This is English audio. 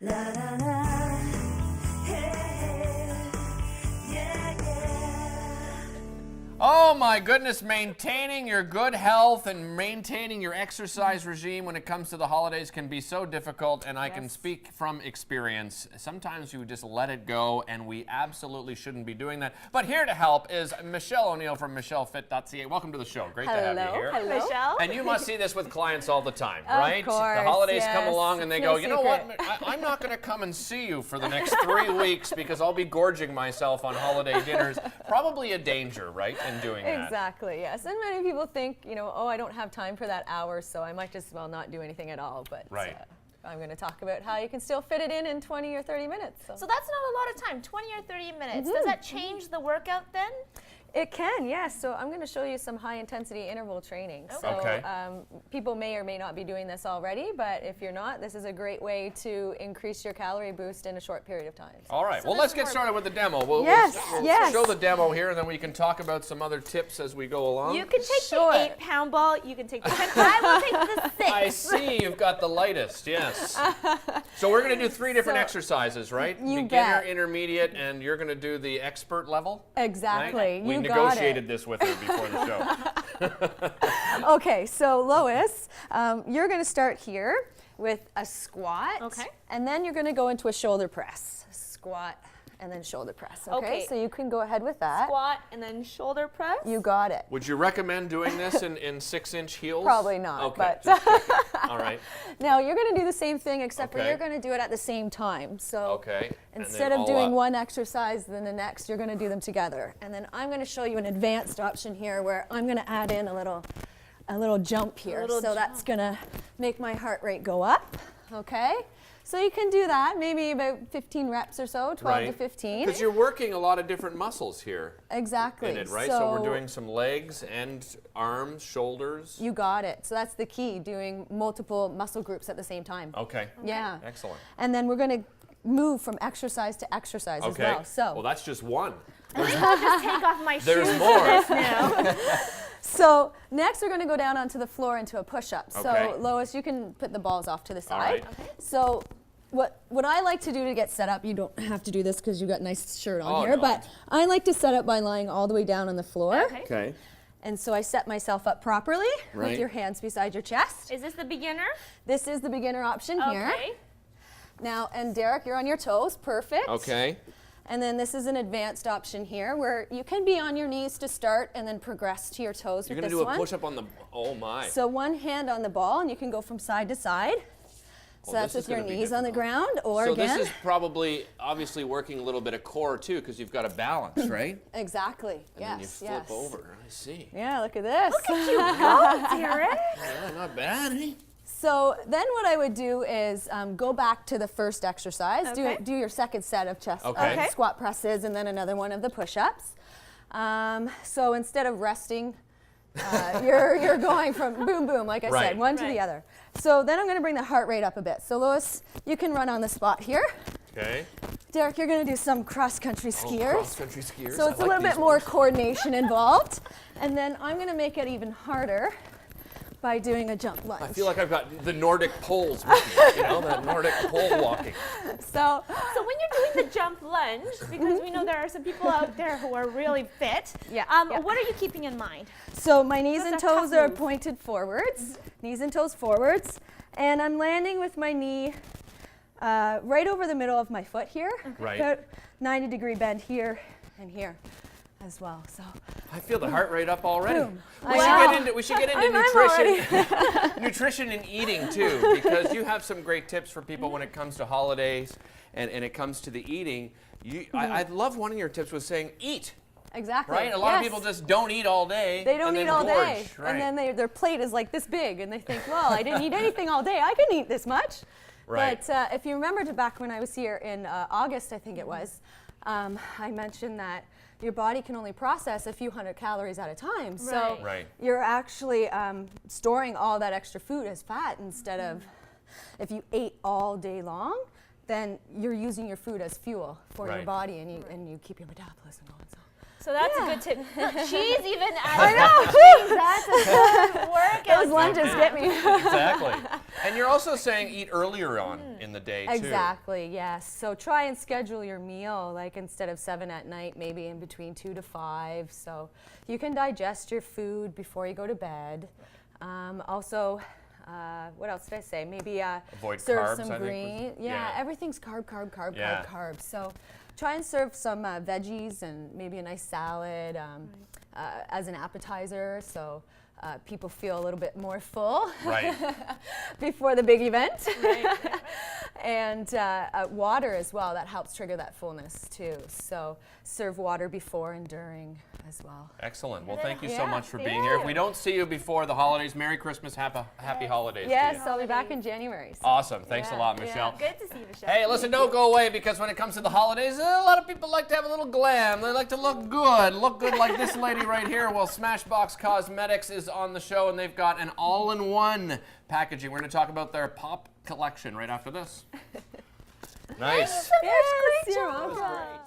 La la la, hey, yeah, yeah. Oh my goodness, maintaining your good health and maintaining your exercise regime when it comes to the holidays can be so difficult, and I can speak from experience. Sometimes you just let it go, and we absolutely shouldn't be doing that. But here to help is Michelle O'Neill from MichelleFit.ca. Welcome to the show. Great to have you here. Hello, Michelle. And you must see this with clients all the time, right? Of course, the holidays yes. come along and they No go, you know what, secret. I'm not going to come and see you for the next 3 weeks because I'll be gorging myself on holiday dinners. Probably a danger, right, in doing that. Exactly, yes. And many people think, oh, I don't have time for that hour, so I might just as well not do anything at all. But Right. I'm going to talk about how you can still fit it in 20 or 30 minutes. So that's not a lot of time, 20 or 30 minutes. Does that change the workout then? It can, yes. So I'm going to show you some high-intensity interval training. So Okay. people may or may not be doing this already, but if you're not, this is a great way to increase your calorie boost in a short period of time. All right, well, this let's is get more- started with the demo. We'll Yes. show the demo here, and then we can talk about some other tips as we go along. You can take Sure. the 8-pound ball, you can take the 10. I will take the 6. I see you've got the lightest, yes. So we're going to do 3 different So- exercises, right? You Beginner, bet. intermediate, and you're going to do the expert level? Exactly. Right? We You got negotiated it. this with her before the show. Okay, so Lois, you're going to start here with a squat. Okay. And then you're going to go into a shoulder press. Squat and then shoulder press. Okay, Okay. so you can go ahead with that. Squat and then shoulder press. You got it. Would you recommend doing this in 6-inch heels? Probably not, Okay, but- just checking. All right. Now you're going to do the same thing, except for Okay. you're going to do it at the same time. So Okay. and instead then of all doing up. one exercise, then the next, you're going to do them together. And then I'm going to show you an advanced option here where I'm going to add in a little jump here. little So that's going to make my heart rate go up. Okay? So you can do that, maybe about 15 reps or so, 12 to 15. Because you're working a lot of different muscles here Exactly. in it, right? So we're doing some legs and arms, shoulders. You got it. So that's the key, doing multiple muscle groups at the same time. Okay. Yeah. Excellent. And then we're going to move from exercise to exercise as Okay. well. So Well, that's just one. I'll just take off my There's shoes more. for this now. So next we're going to go down onto the floor into a push-up. Okay. So Lois, you can put the balls off to the side. right. Okay. So what I like to do to get set up, you don't have to do this because you've got a nice shirt on Oh, here, no. but I like to set up by lying all the way down on the floor. Okay. Okay. And so I set myself up properly Right. with your hands beside your chest. Is this the beginner? This is the beginner option here. Okay. Now, and Derek, you're on your toes. Perfect. Okay. And then this is an advanced option here where you can be on your knees to start and then progress to your toes You're with going this to do a one. push-up on the, oh my. So one hand on the ball, and you can go from side to side. So Well, that's this is with your gonna be knees on the difficult. ground, or So again. this is probably, obviously working a little bit of core too, because you've got a balance, right? Exactly. And then you Yes. flip Yes. over. I see. Yeah. Look at this. Derek. Yeah, not bad, eh? So then what I would do is go back to the first exercise. Okay. Do your second set of chest Okay. Okay. squat presses, and then another one of the push-ups. So instead of resting, you're going from boom, boom, like I Right. said, one to the Right. other. So then I'm going to bring the heart rate up a bit. So Lois, you can run on the spot here. Okay. Derek, you're going to do some cross-country skiers. Cross-country skiers. So I it's like a little these bit more ones. coordination involved. And then I'm going to make it even harder by doing a jump lunge. I feel like I've got the Nordic poles with me, that Nordic pole walking. So So when you're doing the jump lunge, because we know there are some people out there who are really fit, Yeah, yeah. what are you keeping in mind? So my knees and That's a tough toes are move. pointed forwards, knees and toes forwards, and I'm landing with my knee right over the middle of my foot here. Right. About 90-degree bend here and here as well. So I feel the heart rate up already. Boom. We should get into I'm nutrition, nutrition and eating too, because you have some great tips for people when it comes to holidays and it comes to the eating. I love one of your tips was saying eat. exactly. Right? A lot of Yes. people just don't eat all day. They don't and eat then all gorge. day, Right. and then their plate is like this big, and they think, well, I didn't eat anything all day. I can eat this much. Right. But if you remember back when I was here in August, I think it was, I mentioned that your body can only process a few hundred calories at a time. So Right. you're actually storing all that extra food as fat instead of, if you ate all day long, then you're using your food as fuel for your Right. body, and you keep your metabolism going. So So that's a good tip. Cheese even added. I know. Jeez, that's a good workout. Those lunges get me. Exactly. And you're also saying eat earlier on in the day, too. Exactly, yes. So try and schedule your meal, like instead of 7 at night, maybe in between 2 to 5. So you can digest your food before you go to bed. Also, what else did I say? Maybe Avoid serve carbs, some I think, green. yeah. Everything's carb. Yeah. So try and serve some veggies and maybe a nice salad as an appetizer. So people feel a little bit more full Right. before the big event. Right. And water as well, that helps trigger that fullness too. So serve water before and during as well. Excellent. Well, thank you so Yeah, much for thank being here. If you. we don't see you before the holidays, Merry Christmas, happy holidays to Yes, you. I'll be back in January. So. Awesome. Thanks a Yeah, lot, yeah. Michelle. Good to see you, Michelle. Hey, listen, don't go away, because when it comes to the holidays, a lot of people like to have a little glam. They like to look good like this lady right here. Well, Smashbox Cosmetics is on the show, and they've got an all-in-one packaging. We're going to talk about their pop collection right after this. Nice. Yes, you're That was welcome. great.